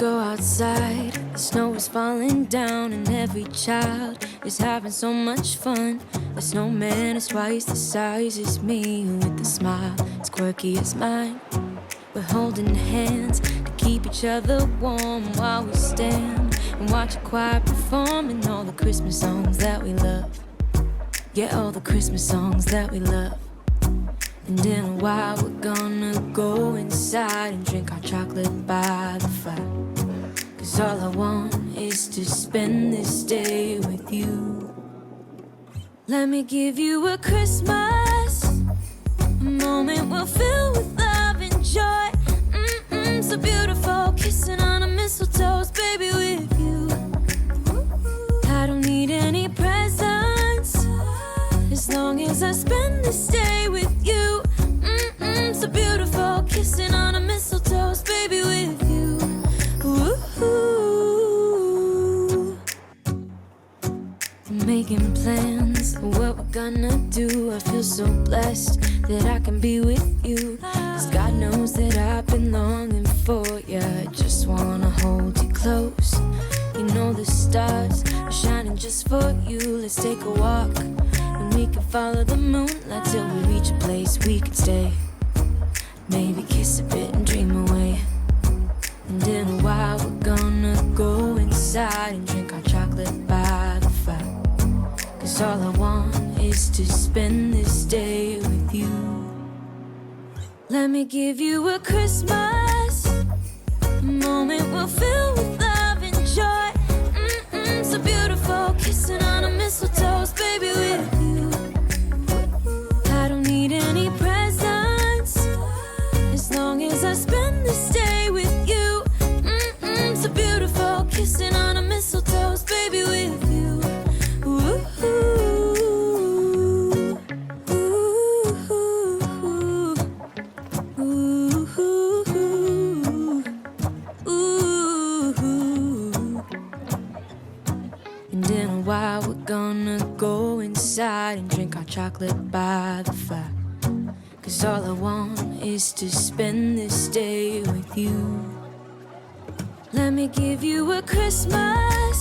go outside. The snow is falling down and every child is having so much fun. The snowman is twice the size as me, with a smile as quirky as mine. We're holding hands to keep each other warm while we stand and watch a choir performing all the Christmas songs that we love. Yeah, all the Christmas songs that we love. And in a while we're gonna go inside and drink our chocolate by the fire. 'Cause all I want is to spend this day with you. Let me give you a Christmas, a moment we'll fill with love and joy. So beautiful, kissing on a mistletoe, baby, with you. I don't need any presents as long as I spend this day with you. So beautiful, kissing on a mistletoe, baby, with you. Ooh. Making plans of what we're gonna do. I feel so blessed that I can be with you. 'Cause God knows that I've been longing for you. I just wanna hold you close. You know the stars are shining just for you. Let's take a walk and we can follow the moonlight till we reach a place we can stay. Maybe kiss a bit and dream away. And in a while we're gonna go inside and drink our chocolate by the fire. 'Cause all I want is to spend this day with you. Let me give you a Christmas, a moment we'll fill with love and joy. So beautiful, kissing on a mistletoe, baby, with you. I don't need any presents as long as I spend this day with you. So beautiful, kissing on a mistletoe, baby, with you. Ooh. While we're gonna go inside and drink our chocolate by the fire. 'Cause all I want is to spend this day with you. Let me give you a Christmas,